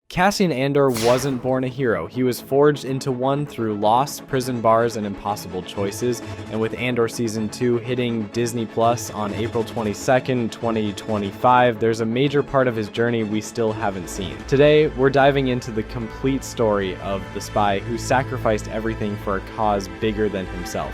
Cassian Andor wasn't born a hero. He was forged into one through loss, prison bars, and impossible choices. And with Andor Season 2 hitting Disney Plus on April 22nd, 2025, there's a major part of his journey we still haven't seen. Today, we're diving into the complete story of the spy who sacrificed everything for a cause bigger than himself.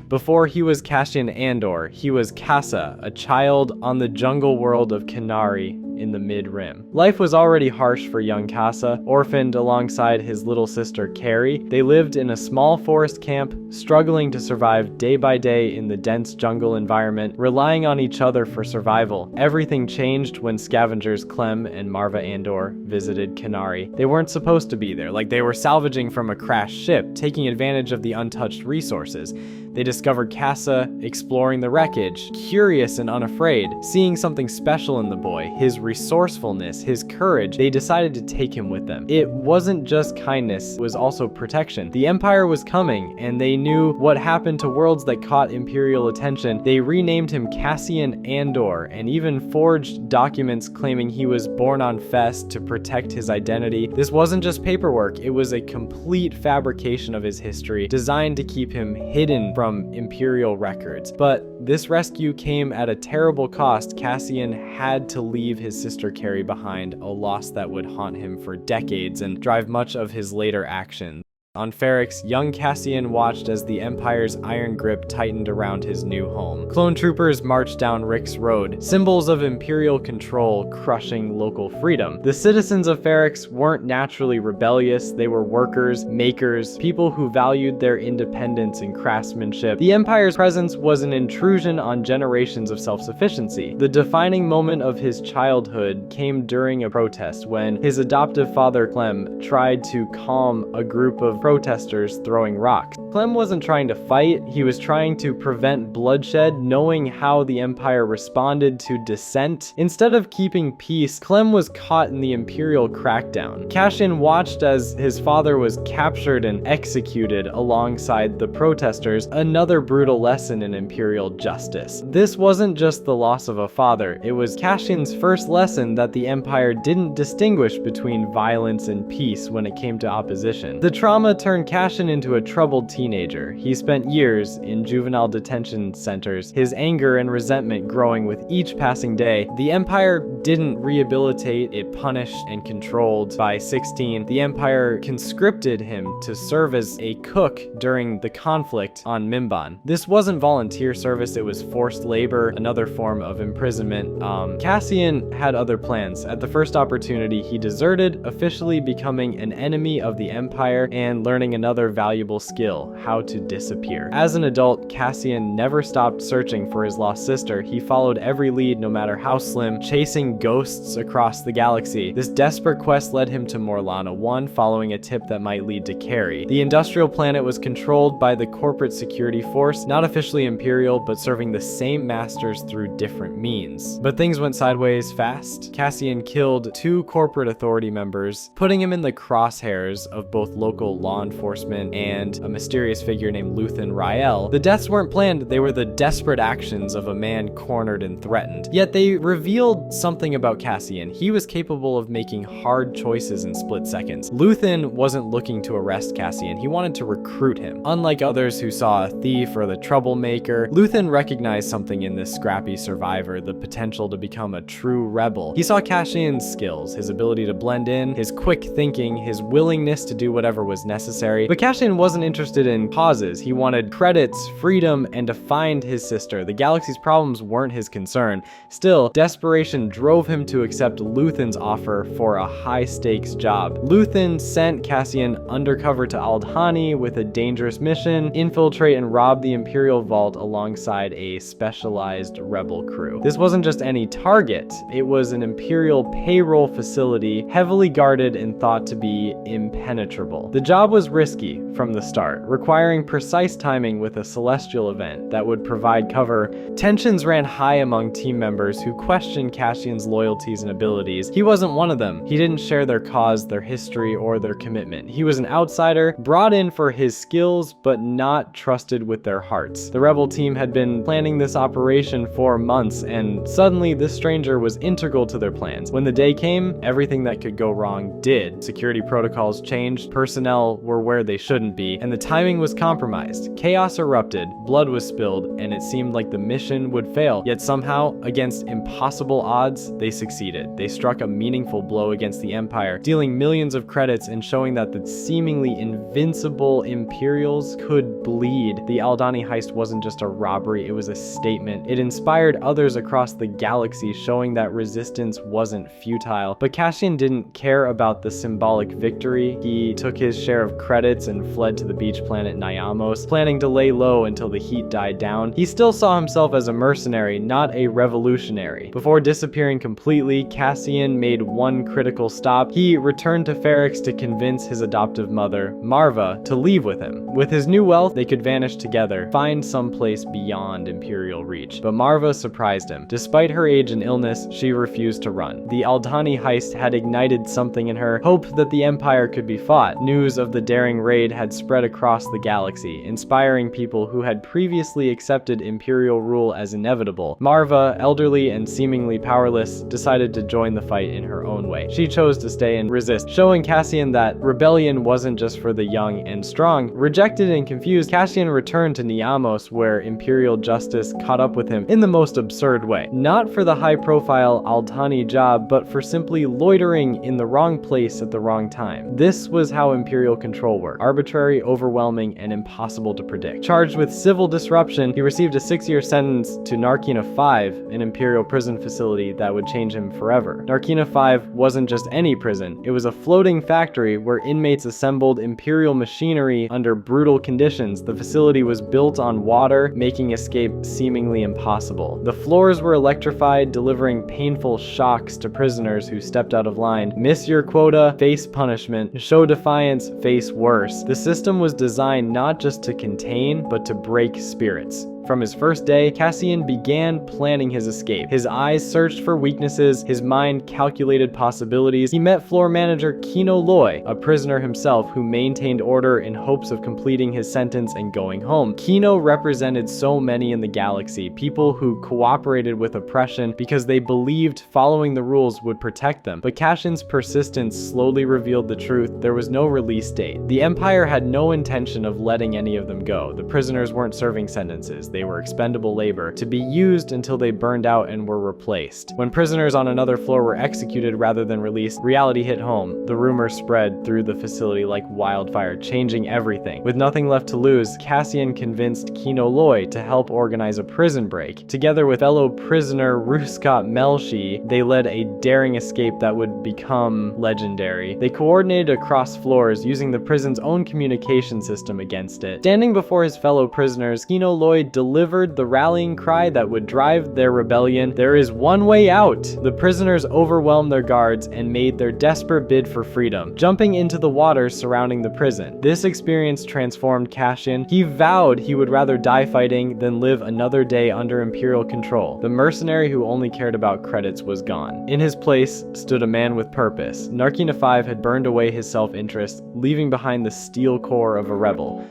Before he was Cassian Andor, he was Kassa, a child on the jungle world of Kenari in the Mid-Rim. Life was already harsh for young Kassa. Orphaned alongside his little sister Carrie, they lived in a small forest camp, struggling to survive day by day in the dense jungle environment, relying on each other for survival. Everything changed when scavengers Clem and Marva Andor visited Kenari. They weren't supposed to be there, like they were salvaging from a crashed ship, taking advantage of the untouched resources. They discovered Kassa exploring the wreckage, curious and unafraid, seeing something special in the boy, his resourcefulness, his courage. They decided to take him with them. It wasn't just kindness, it was also protection. The Empire was coming, and they knew what happened to worlds that caught Imperial attention. They renamed him Cassian Andor, and even forged documents claiming he was born on Fest to protect his identity. This wasn't just paperwork, it was a complete fabrication of his history, designed to keep him hidden from Imperial records. But this rescue came at a terrible cost. Cassian had to leave his sister Carrie behind, a loss that would haunt him for decades and drive much of his later actions. On Ferrix, young Cassian watched as the Empire's iron grip tightened around his new home. Clone troopers marched down Rick's Road, symbols of Imperial control crushing local freedom. The citizens of Ferrix weren't naturally rebellious, they were workers, makers, people who valued their independence and craftsmanship. The Empire's presence was an intrusion on generations of self-sufficiency. The defining moment of his childhood came during a protest when his adoptive father Clem tried to calm a group of protesters throwing rocks. Clem wasn't trying to fight, he was trying to prevent bloodshed, knowing how the Empire responded to dissent. Instead of keeping peace, Clem was caught in the Imperial crackdown. Cassian watched as his father was captured and executed alongside the protesters, another brutal lesson in Imperial justice. This wasn't just the loss of a father, it was Cassian's first lesson that the Empire didn't distinguish between violence and peace when it came to opposition. The trauma turned Cassian into a troubled teenager. He spent years in juvenile detention centers, his anger and resentment growing with each passing day. The Empire didn't rehabilitate, it punished and controlled. By 16, the Empire conscripted him to serve as a cook during the conflict on Mimban. This wasn't volunteer service, it was forced labor, another form of imprisonment. Cassian had other plans. At the first opportunity, he deserted, officially becoming an enemy of the Empire and learning another valuable skill, how to disappear. As an adult, Cassian never stopped searching for his lost sister. He followed every lead, no matter how slim, chasing ghosts across the galaxy. This desperate quest led him to Morlana 1, following a tip that might lead to Carrie. The industrial planet was controlled by the corporate security force, not officially Imperial, but serving the same masters through different means. But things went sideways fast. Cassian killed 2 corporate authority members, putting him in the crosshairs of both local law enforcement and a mysterious figure named Luthen Rael. The deaths weren't planned, they were the desperate actions of a man cornered and threatened. Yet they revealed something about Cassian. He was capable of making hard choices in split seconds. Luthen wasn't looking to arrest Cassian, he wanted to recruit him. Unlike others who saw a thief or the troublemaker, Luthen recognized something in this scrappy survivor, the potential to become a true rebel. He saw Cassian's skills, his ability to blend in, his quick thinking, his willingness to do whatever was necessary. But Cassian wasn't interested in causes. He wanted credits, freedom, and to find his sister. The galaxy's problems weren't his concern. Still, desperation drove him to accept Luthen's offer for a high-stakes job. Luthen sent Cassian undercover to Aldhani with a dangerous mission: infiltrate and rob the Imperial vault alongside a specialized rebel crew. This wasn't just any target. It was an Imperial payroll facility, heavily guarded and thought to be impenetrable. The job was risky from the start, requiring precise timing with a celestial event that would provide cover. Tensions ran high among team members who questioned Cassian's Cassian's loyalties and abilities. He wasn't one of them. He didn't share their cause, their history, or their commitment. He was an outsider, brought in for his skills, but not trusted with their hearts. The rebel team had been planning this operation for months, and suddenly this stranger was integral to their plans. When the day came, everything that could go wrong did. Security protocols changed, personnel were where they shouldn't be, and the timing was compromised. Chaos erupted, blood was spilled, and it seemed like the mission would fail. Yet somehow, against impossible odds, they succeeded. They struck a meaningful blow against the Empire, dealing millions of credits and showing that the seemingly invincible Imperials could bleed. The Aldhani heist wasn't just a robbery, it was a statement. It inspired others across the galaxy, showing that resistance wasn't futile. But Cassian didn't care about the symbolic victory. He took his share of credits and fled to the beach planet Nyamos, planning to lay low until the heat died down. He still saw himself as a mercenary, not a revolutionary. Before disappearing completely, Cassian made one critical stop. He returned to Ferrix to convince his adoptive mother, Marva, to leave with him. With his new wealth, they could vanish together, find some place beyond Imperial reach. But Marva surprised him. Despite her age and illness, she refused to run. The Aldhani heist had ignited something in her, hope that the Empire could be fought. News of the daring raid had spread across the galaxy, inspiring people who had previously accepted Imperial rule as inevitable. Marva, elderly and seemingly powerless, decided to join the fight in her own way. She chose to stay and resist, showing Cassian that rebellion wasn't just for the young and strong. Rejected and confused, Cassian returned to Nyamos, where Imperial justice caught up with him in the most absurd way. Not for the high-profile Aldhani job, but for simply loitering in the wrong place at the wrong time. This was how Imperial control worked: arbitrary, overwhelming, and impossible to predict. Charged with civil disruption, he received a 6-year sentence to Narkina 5, an Imperial prison facility that would change him forever. Narkina 5 wasn't just any prison, it was a floating factory where inmates assembled Imperial machinery under brutal conditions. The facility was built on water, making escape seemingly impossible. The floors were electrified, delivering painful shocks to prisoners who stepped out of line. Miss your quota, face punishment. Show defiance, face worse. The system was designed not just to contain, but to break spirits. From his first day, Cassian began planning his escape. His eyes searched for weaknesses, his mind calculated possibilities. He met floor manager Kino Loy, a prisoner himself who maintained order in hopes of completing his sentence and going home. Kino represented so many in the galaxy, people who cooperated with oppression because they believed following the rules would protect them. But Cassian's persistence slowly revealed the truth: there was no release date. The Empire had no intention of letting any of them go. The prisoners weren't serving sentences. They were expendable labor, to be used until they burned out and were replaced. When prisoners on another floor were executed rather than released, reality hit home. The rumor spread through the facility like wildfire, changing everything. With nothing left to lose, Cassian convinced Kino Loy to help organize a prison break. Together with fellow prisoner Ruskot Melshi, they led a daring escape that would become legendary. They coordinated across floors, using the prison's own communication system against it. Standing before his fellow prisoners, Kino Loy delivered the rallying cry that would drive their rebellion: there is one way out! The prisoners overwhelmed their guards and made their desperate bid for freedom, jumping into the waters surrounding the prison. This experience transformed Cassian. He vowed he would rather die fighting than live another day under Imperial control. The mercenary who only cared about credits was gone. In his place stood a man with purpose. Narkina 5 had burned away his self-interest, leaving behind the steel core of a rebel.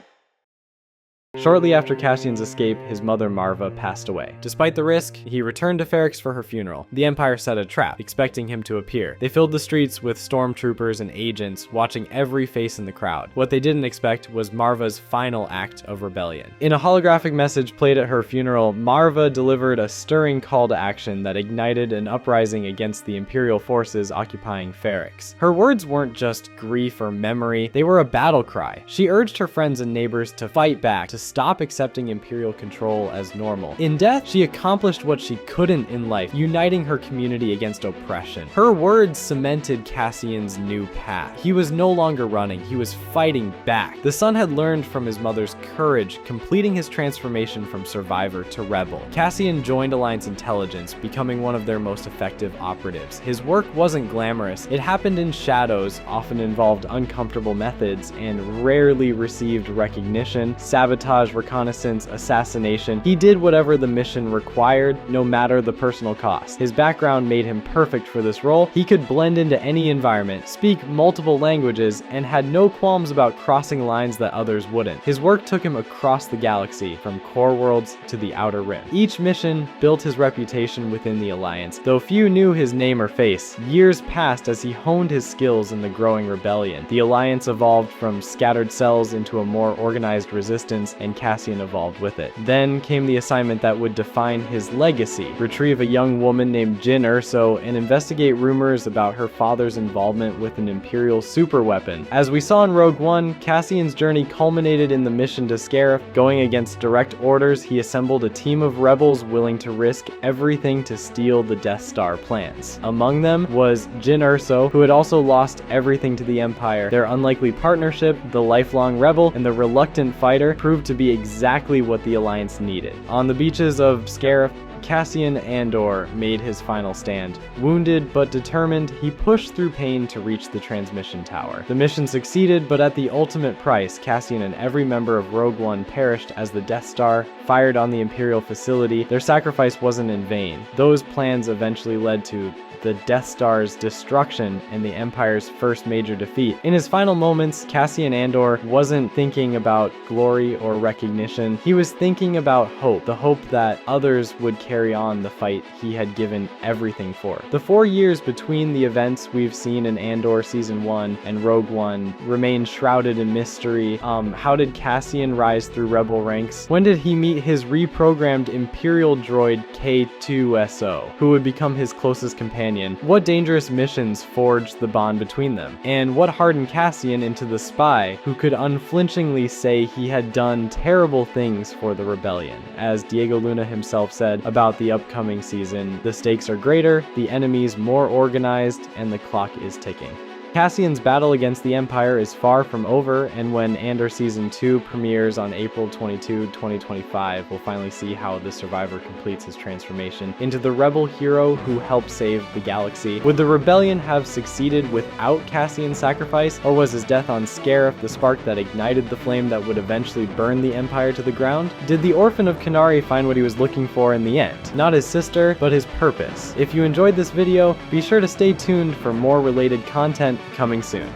Shortly after Cassian's escape, his mother Marva passed away. Despite the risk, he returned to Ferrix for her funeral. The Empire set a trap, expecting him to appear. They filled the streets with stormtroopers and agents, watching every face in the crowd. What they didn't expect was Marva's final act of rebellion. In a holographic message played at her funeral, Marva delivered a stirring call to action that ignited an uprising against the Imperial forces occupying Ferrix. Her words weren't just grief or memory, they were a battle cry. She urged her friends and neighbors to fight back, to stop accepting Imperial control as normal. In death, she accomplished what she couldn't in life, uniting her community against oppression. Her words cemented Cassian's new path. He was no longer running, he was fighting back. The son had learned from his mother's courage, completing his transformation from survivor to rebel. Cassian joined Alliance Intelligence, becoming one of their most effective operatives. His work wasn't glamorous. It happened in shadows, often involved uncomfortable methods, and rarely received recognition. Sabotage sabotage, reconnaissance, assassination. He did whatever the mission required, no matter the personal cost. His background made him perfect for this role. He could blend into any environment, speak multiple languages, and had no qualms about crossing lines that others wouldn't. His work took him across the galaxy, from core worlds to the Outer Rim. Each mission built his reputation within the Alliance, though few knew his name or face. Years passed as he honed his skills in the growing rebellion. The Alliance evolved from scattered cells into a more organized resistance, and Cassian evolved with it. Then came the assignment that would define his legacy: retrieve a young woman named Jyn Erso and investigate rumors about her father's involvement with an Imperial superweapon. As we saw in Rogue One, Cassian's journey culminated in the mission to Scarif. Going against direct orders, he assembled a team of rebels willing to risk everything to steal the Death Star plans. Among them was Jyn Erso, who had also lost everything to the Empire. Their unlikely partnership, the lifelong rebel and the reluctant fighter, proved to be exactly what the Alliance needed. On the beaches of Scarif, Cassian Andor made his final stand. Wounded but determined, he pushed through pain to reach the transmission tower. The mission succeeded, but at the ultimate price. Cassian and every member of Rogue One perished as the Death Star fired on the Imperial facility. Their sacrifice wasn't in vain. Those plans eventually led to the Death Star's destruction and the Empire's first major defeat. In his final moments, Cassian Andor wasn't thinking about glory or recognition. He was thinking about hope, the hope that others would carry on the fight he had given everything for. The 4 years between the events we've seen in Andor Season 1 and Rogue One remain shrouded in mystery. How did Cassian rise through Rebel ranks? When did he meet his reprogrammed Imperial droid K2SO, who would become his closest companion? What dangerous missions forged the bond between them? And what hardened Cassian into the spy who could unflinchingly say he had done terrible things for the rebellion? As Diego Luna himself said about the upcoming season, the stakes are greater, the enemies more organized, and the clock is ticking. Cassian's battle against the Empire is far from over, and when Andor Season 2 premieres on April 22, 2025, we'll finally see how the survivor completes his transformation into the rebel hero who helped save the galaxy. Would the rebellion have succeeded without Cassian's sacrifice, or was his death on Scarif the spark that ignited the flame that would eventually burn the Empire to the ground? Did the Orphan of Kenari find what he was looking for in the end? Not his sister, but his purpose. If you enjoyed this video, be sure to stay tuned for more related content coming soon.